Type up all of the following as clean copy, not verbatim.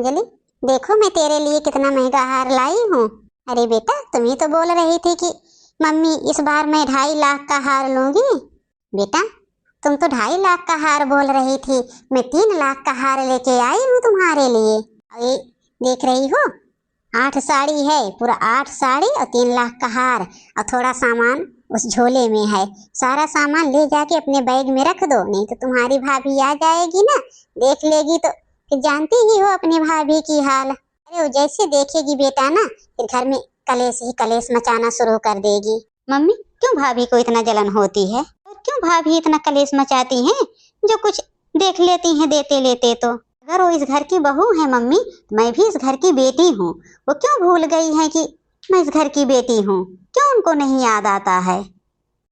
अंजलि, देखो मैं तेरे लिए कितना महंगा हार लाई हूँ। अरे बेटा, तुम ही तो बोल रही थी कि मम्मी इस बार मैं 2.5 लाख का हार लूंगी। बेटा, तुम तो 2.5 लाख का हार बोल रही थी, मैं 3 लाख का हार लेके आई हूँ तुम्हारे लिए। ये देख रही हो, 8 साड़ी है, पूरा 8 साड़ी और 3 लाख का हार और थोड़ा सामान उस झोले में है। सारा सामान ले जाके अपने बैग में रख दो, नहीं तो तुम्हारी भाभी आ जाएगी ना, देख लेगी तो फिर जानती ही हो अपनी भाभी की हाल। अरे वो जैसे देखेगी बेटा ना, फिर घर में कलेश ही कलेश मचाना शुरू कर देगी। मम्मी, क्यों भाभी को इतना जलन होती है और क्यों भाभी इतना कलेश मचाती हैं? जो कुछ देख लेती हैं देते लेते तो। अगर वो इस घर की बहू है मम्मी, मैं भी इस घर की बेटी हूँ। वो क्यों भूल गई है कि मैं इस घर की बेटी हूँ? क्यों उनको नहीं याद आता है?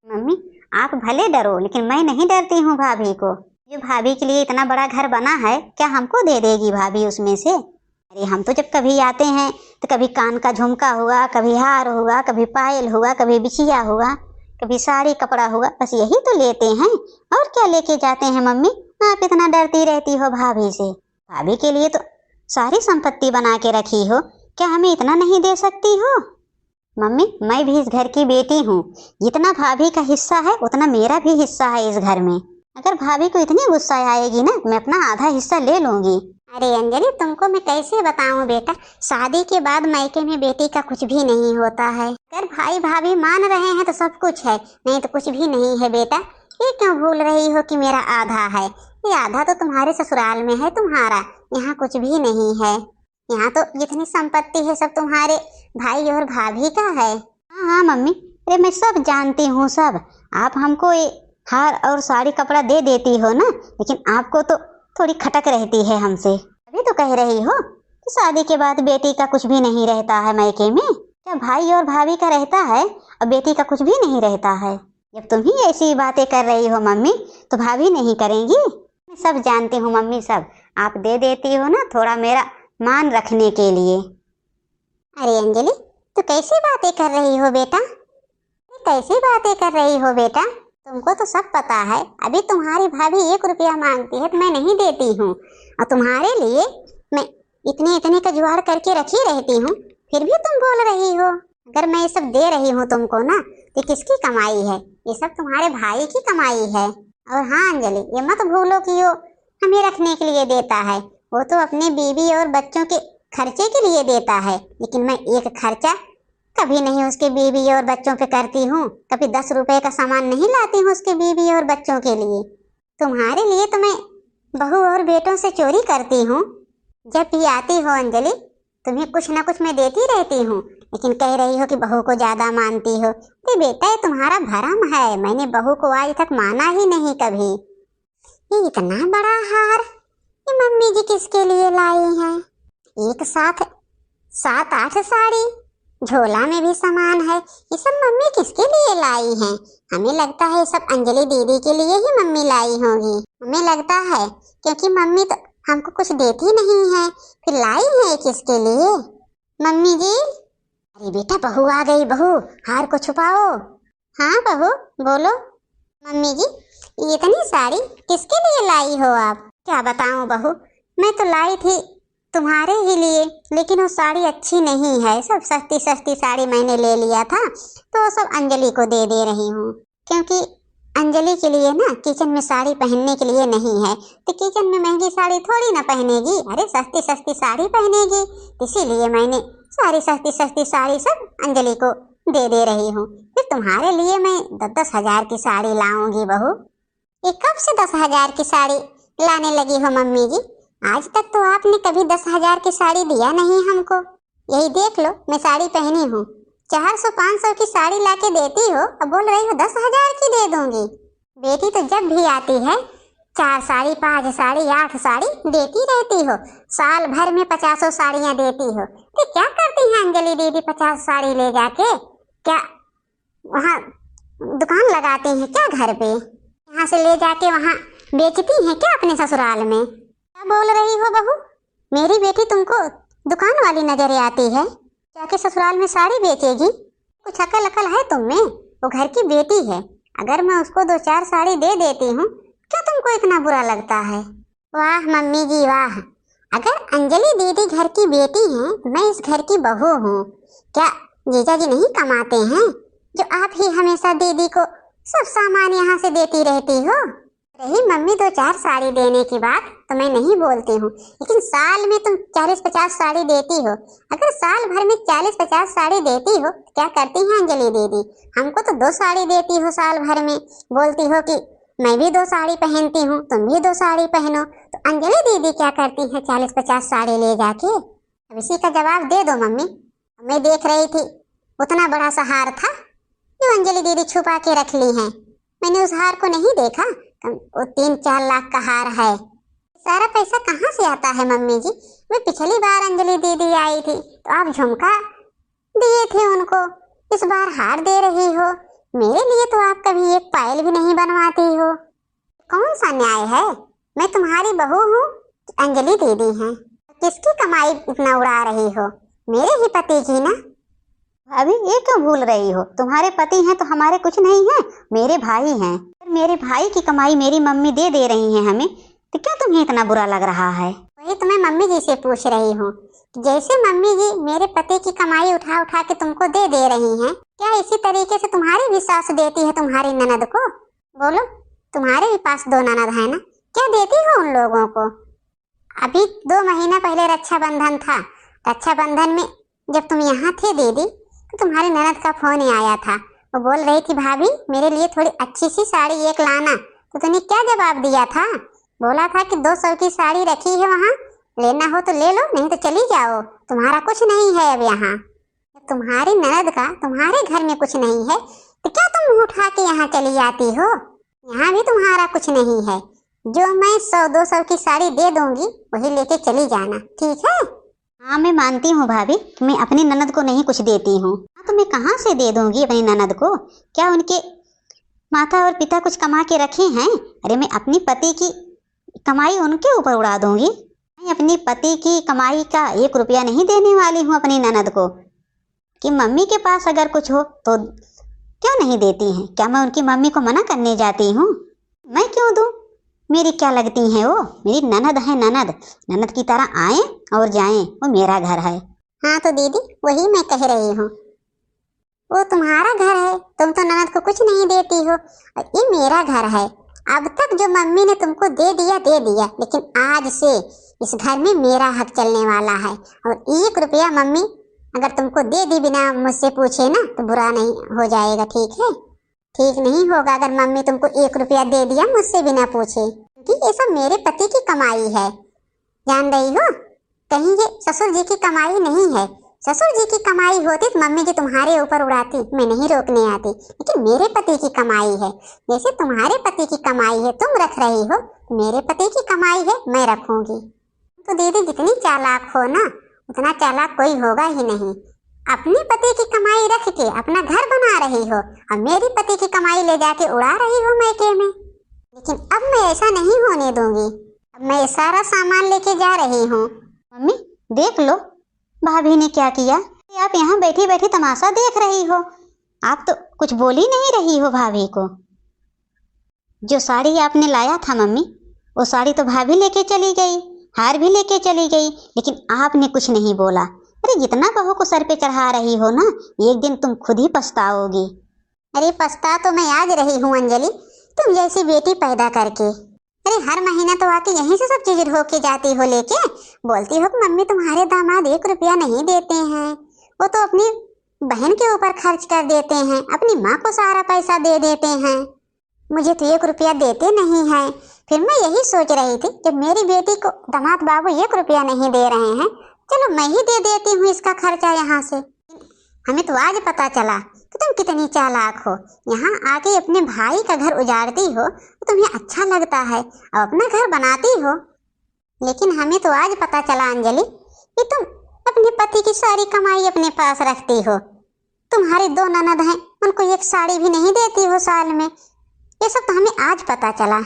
मम्मी, आप भले डरो, लेकिन मैं नहीं डरती हूँ भाभी को। जो भाभी के लिए इतना बड़ा घर बना है, क्या हमको दे देगी भाभी उसमें से? अरे हम तो जब कभी आते हैं तो कभी कान का झुमका हुआ, कभी हार हुआ, कभी पायल हुआ, कभी बिछिया हुआ, कभी साड़ी कपड़ा हुआ, बस यही तो लेते हैं। और क्या लेके जाते हैं मम्मी? आप इतना डरती रहती हो भाभी से। भाभी के लिए तो सारी संपत्ति बना के रखी हो, क्या हमें इतना नहीं दे सकती हो? मम्मी, मैं भी इस घर की बेटी हूँ। जितना भाभी का हिस्सा है उतना मेरा भी हिस्सा है इस घर में। अगर भाभी को इतनी गुस्सा आएगी ना, मैं अपना आधा हिस्सा ले लूंगी। अरे अंजलि, तुमको मैं कैसे बताऊं बेटा, शादी के बाद मायके में बेटी का कुछ भी नहीं होता है। अगर भाई भाभी मान रहे हैं तो सब कुछ है, नहीं तो कुछ भी नहीं है बेटा। ये क्यों भूल रही हो कि मेरा आधा है? ये आधा तो तुम्हारे ससुराल में है तुम्हारा, यहाँ कुछ भी नहीं है। यहाँ तो जितनी संपत्ति है सब तुम्हारे भाई और भाभी का है। हाँ हाँ मम्मी, अरे मैं सब जानती हूँ सब। आप हमको ये हार और साड़ी कपड़ा दे देती हो ना, लेकिन आपको तो थोड़ी खटक रहती है हमसे। अभी तो कह रही हो कि शादी के बाद बेटी का कुछ भी नहीं रहता है मायके में। क्या भाई और भाभी का रहता है और बेटी का कुछ भी नहीं रहता है? जब तुम ही ऐसी बातें कर रही हो मम्मी, तो भाभी नहीं करेंगी? मैं सब जानती हूँ मम्मी, सब आप दे देती हो ना थोड़ा मेरा मान रखने के लिए। अरे अंजलि, तो कैसी बातें कर रही हो बेटा? कैसी बातें कर रही हो बेटा? तुमको तो सब पता है, अभी तुम्हारी भाभी 1 रुपया मांगती है तो मैं नहीं देती हूँ, और तुम्हारे लिए मैं इतने इतने का जुगाड़ करके रखी रहती हूँ, फिर भी तुम बोल रही हो। अगर मैं ये सब दे रही हूँ तुमको ना, तो किसकी कमाई है? ये सब तुम्हारे भाई की कमाई है। और हाँ अंजलि, ये मत भूलो कि वो हमें रखने के लिए देता है, वो तो अपने बीवी और बच्चों के खर्चे के लिए देता है, लेकिन मैं एक खर्चा कभी नहीं उसके बीवी और बच्चों पे करती हूँ। कभी 10 रुपए का सामान नहीं लाती हूँ उसके बीवी और बच्चों के लिए। तुम्हारे लिए तो मैं बहू और बेटों से चोरी करती हूँ। जब भी आती हो अंजलि, तुम्हें कुछ ना कुछ मैं देती रहती हूँ, लेकिन कह रही हो कि बहू को ज्यादा मानती हो। तो बेटा, ये तुम्हारा भरम है, मैंने बहू को आज तक माना ही नहीं कभी। ये इतना बड़ा हार ये मम्मी जी किसके लिए लाई हैं? एक साथ 7-8 साड़ी, झोला में भी सामान है, ये सब मम्मी किसके लिए लाई हैं? हमें लगता है ये सब अंजलि दीदी के लिए ही मम्मी लाई होगी। हमें लगता है, क्योंकि मम्मी तो हमको कुछ देती नहीं है, फिर लाई है किसके लिए? मम्मी जी। अरे बेटा, बहू आ गई। बहू, हार को छुपाओ। हाँ बहू, बोलो। मम्मी जी, ये इतनी साड़ी किसके लिए लाई हो आप? क्या बताऊं बहू, मैं तो लाई थी तुम्हारे ही लिए, लेकिन वो साड़ी अच्छी नहीं है। सब सस्ती सस्ती साड़ी मैंने ले लिया था, तो वो सब अंजलि को दे दे रही हूँ, क्योंकि अंजलि के लिए ना किचन में साड़ी पहनने के लिए नहीं है, तो किचन में महंगी साड़ी थोड़ी ना पहनेगी, अरे सस्ती सस्ती साड़ी पहनेगी। इसीलिए मैंने सारी सस्ती सस्ती साड़ी सब अंजलि को दे रही हूँ। फिर तुम्हारे लिए मैं 10-10 हजार की साड़ी लाऊंगी बहू। ये कब से 10 हजार की साड़ी लाने लगी हो मम्मी जी? आज तक तो आपने कभी 10 हजार की साड़ी दिया नहीं हमको। यही देख लो, मैं साड़ी पहनी हूँ, 400-500 की साड़ी लाके देती हो, अब बोल रही हो 10 हजार की दे दूंगी। बेटी तो जब भी आती है 4 साड़ी, 5 साड़ी, 8 साड़ी देती रहती हो, साल भर में 50 साड़ियाँ देती हो। तो क्या करती हैं अंजलि दीदी 50 साड़ी ले जाके? क्या वहाँ दुकान लगाती हैं क्या घर पे? यहाँ से ले जाके वहाँ बेचती हैं क्या अपने ससुराल में? क्या बोल रही हो बहू? मेरी बेटी तुमको दुकान वाली नजर आती है? जाके ससुराल में साड़ी बेचेगी? कुछ अकल है तुम में? वो घर की बेटी है, अगर मैं उसको 2-4 साड़ी दे देती हूँ, क्या तुमको इतना बुरा लगता है? वाह मम्मी जी वाह, अगर अंजलि दीदी घर की बेटी हैं, मैं इस घर की बहू हूँ। क्या जीजा जी नहीं कमाते हैं जो आप ही हमेशा दीदी को सब सामान यहाँ से देती रहती हो? रही मम्मी 2-4 साड़ी देने की बात तो मैं नहीं बोलती हूँ, लेकिन साल में तुम 40-50 साड़ी देती हो। अगर साल भर में 40-50 साड़ी देती हो तो क्या करती है अंजलि दीदी? हमको तो 2 साड़ी देती हो साल भर में, बोलती हो कि मैं भी 2 साड़ी पहनती हूँ, तुम भी 2 साड़ी पहनो। तो अंजलि दीदी क्या करती है 40-50 साड़ी ले जाके? अब इसी का जवाब दे दो मम्मी। मैं देख रही थी उतना बड़ा सा हार था जो अंजलि दीदी छुपा के रख ली है। मैंने उस हार को नहीं देखा, वो 3-4 लाख का हार है। सारा पैसा कहाँ से आता है मम्मी जी? मैं पिछली बार अंजलि दीदी आई थी तो आप झुमका दिए थे उनको, इस बार हार दे रही हो। मेरे लिए तो आप कभी एक पायल भी नहीं बनवाती हो। कौन सा न्याय है? मैं तुम्हारी बहू हूँ कि अंजलि दीदी हैं? किसकी कमाई इतना उड़ा रही हो? मेरे ही पति की ना। अभी ये क्यों भूल रही हो? तुम्हारे पति हैं तो हमारे कुछ नहीं है, मेरे भाई हैं। मेरे भाई की कमाई मेरी मम्मी दे रही हैं हमें, तो क्या तुम्हें इतना बुरा लग रहा है? वही तो मैं मम्मी जी से पूछ रही हूँ, जैसे मम्मी जी मेरे पति की कमाई उठा उठा के तुमको दे रही हैं, क्या इसी तरीके से तुम्हारी भी सास देती है तुम्हारी ननद को? बोलो, तुम्हारे भी पास 2 ननद है ना, क्या देती हो उन लोगों को? अभी 2 महीना पहले रक्षाबंधन था। रक्षाबंधन में जब तुम यहाँ थे दीदी तो तुम्हारी ननद का फोन ही आया था। वो बोल रही थी भाभी मेरे लिए थोड़ी अच्छी सी साड़ी एक लाना। तो तुमने क्या जवाब दिया था? बोला था कि 200 की साड़ी रखी है वहाँ, लेना हो तो ले लो, नहीं तो चली जाओ, तुम्हारा कुछ नहीं है अब यहाँ। तुम्हारी ननद का तुम्हारे घर में कुछ नहीं है तो क्या तुम उठा के यहाँ चली आती हो? यहाँ भी तुम्हारा कुछ नहीं है। जो मैं 100-200 की साड़ी दे दूंगी वही लेके चली जाना, ठीक है? हाँ मैं मानती हूँ भाभी, मैं अपनी ननद को नहीं कुछ देती हूँ। हाँ तो मैं कहाँ से दे दूंगी अपनी ननद को? क्या उनके माता और पिता कुछ कमा के रखे हैं? अरे मैं अपनी पति की कमाई उनके ऊपर उड़ा दूंगी? मैं अपनी पति की कमाई का 1 रुपया नहीं देने वाली हूँ अपनी ननद को। कि मम्मी के पास अगर कुछ हो तो क्यों नहीं देती हैं? क्या मैं उनकी मम्मी को मना करने जाती हूँ? मैं क्यों दूँ? मेरी क्या लगती हैं वो? मेरी ननद है, ननद की तरह आए और जाएं, वो मेरा घर है। हाँ तो दीदी वही मैं कह रही हूँ, वो तुम्हारा घर है, तुम तो ननद को कुछ नहीं देती हो, और ये मेरा घर है। अब तक जो मम्मी ने तुमको दे दिया, लेकिन आज से इस घर में मेरा हक चलने वाला है। और 1 रुपया मम्मी अगर तुमको दे दी बिना मुझसे पूछे ना तो बुरा नहीं हो जाएगा, ठीक है? ठीक नहीं होगा अगर मम्मी तुमको 1 रुपया दे दिया मुझसे बिना पूछे, क्योंकि ये सब मेरे पति की कमाई है, जान रही हो? कहीं ये ससुर जी की कमाई नहीं है। ससुर जी की कमाई होती तो मम्मी जी तुम्हारे ऊपर उड़ाती, मैं नहीं रोकने आती, लेकिन मेरे पति की कमाई है। जैसे तुम्हारे पति की कमाई है तुम रख रही हो, मेरे पति की कमाई है मैं रखूंगी। तो दीदी जितनी चालाक हो ना उतना चालाक कोई होगा ही नहीं। अपने पति की कमाई रख के अपना घर बना रही हो और मेरी पति की कमाई ले जाके उड़ा रही हो मैके में। लेकिन अब मैं ऐसा नहीं होने दूंगी, अब मैं सारा सामान लेके जा रही हूँ। मम्मी देख लो भाभी ने क्या किया। आप यहाँ बैठी बैठी तमाशा देख रही हो, आप तो कुछ बोल ही नहीं रही हो भाभी को। जो साड़ी आपने लाया था मम्मी, वो साड़ी तो भाभी लेके चली गई, हार भी लेके चली गई, लेकिन आपने कुछ नहीं बोला। अरे जितना बहू को सर पे चढ़ा रही हो ना, एक दिन तुम खुद ही पछताओगी। अरे पछता तो मैं आज रही हूँ अंजलि, तुम जैसी बेटी पैदा करके। अरे हर महीना तो आके यहीं से सब चीज ढो के जाती हो लेके, बोलती हो कि मम्मी तुम्हारे दामाद 1 रुपया नहीं देते हैं, वो तो अपनी बहन के ऊपर खर्च कर देते हैं, अपनी माँ को सारा पैसा दे देते हैं, मुझे तो 1 रुपया देते नहीं हैं। फिर मैं यही सोच रही थी जब मेरी बेटी को दामाद बाबू 1 रुपया नहीं दे रहे हैं, चलो मैं ही दे देती हूँ इसका खर्चा यहाँ से। हमें तो आज पता चला कि तुम कितनी चालाक हो। यहाँ आके अपने भाई का घर उजाड़ती हो तो तुम्हें अच्छा लगता है और अपना घर बनाती हो, लेकिन हमें तो आज पता चला अंजलि कि तुम अपने पति की सारी कमाई अपने पास रखती हो। तुम्हारी 2 ननद हैं, उनको 1 साड़ी भी नहीं देती हो साल में। ये सब तो हमें आज पता चला।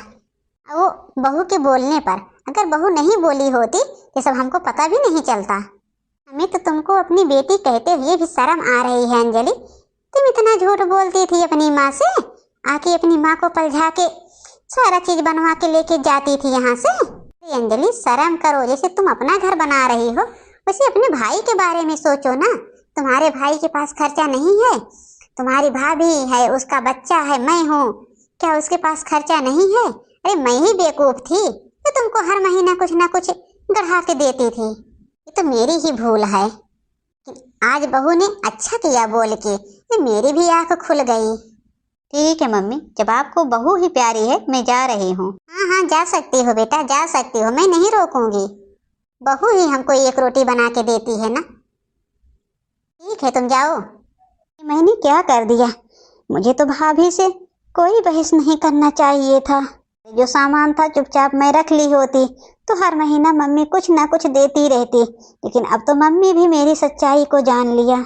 वो बहू के बोलने पर अगर बहू नहीं बोली होती ये सब हमको पता भी नहीं चलता। हमें तो तुमको अपनी बेटी कहते हुए भी शर्म आ रही है अंजलि। तुम इतना झूठ बोलती थी अपनी माँ से, आके अपनी माँ को पलझा के सारा चीज बनवा के लेके जाती थी यहाँ से। अंजलि शर्म करो, जैसे तुम अपना घर बना रही हो वैसे अपने भाई के बारे में सोचो ना। तुम्हारे भाई के पास खर्चा नहीं है, तुम्हारी भाभी है, उसका बच्चा है, मैं हूँ, क्या उसके पास खर्चा नहीं है? अरे मैं ही बेवकूफ थी तो तुमको हर महीना कुछ ना कुछ गढ़ा के देती थी, ये तो मेरी ही भूल है। आज बहू ने अच्छा किया बोल के, ये मेरी भी आंख खुल गई। ठीक है मम्मी, जब आपको बहू ही प्यारी है मैं जा रही हूँ। हाँ हाँ जा सकती हो बेटा, जा सकती हो, मैं नहीं रोकूंगी। बहू ही हमको एक रोटी बना के देती है ना। ठीक है तुम जाओ। मैंने क्या कर दिया? मुझे तो भाभी से कोई बहस नहीं करना चाहिए था। जो सामान था चुपचाप मैं रख ली होती तो हर महीना मम्मी कुछ ना कुछ देती रहती, लेकिन अब तो मम्मी भी मेरी सच्चाई को जान लिया।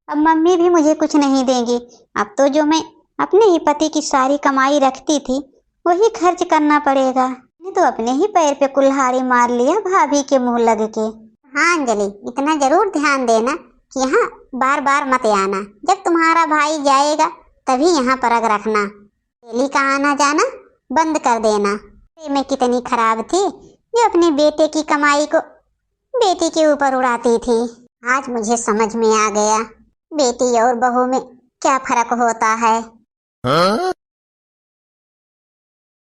अब मम्मी भी मुझे कुछ नहीं देंगी। अब तो जो मैं अपने ही पति की सारी कमाई रखती थी वही खर्च करना पड़ेगा। मैंने तो अपने ही पैर पे कुल्हाड़ी मार लिया भाभी के मुंह लग के। हाँ अंजलि, इतना जरूर ध्यान देना कि यहाँ बार बार मत आना। जब तुम्हारा भाई जाएगा तभी यहाँ परग रखना। डेली का आना जाना बंद कर देना। मैं कितनी खराब थी जो अपने बेटे की कमाई को बेटी के ऊपर उड़ाती थी। आज मुझे समझ में आ गया बेटी और बहू में क्या फर्क होता है।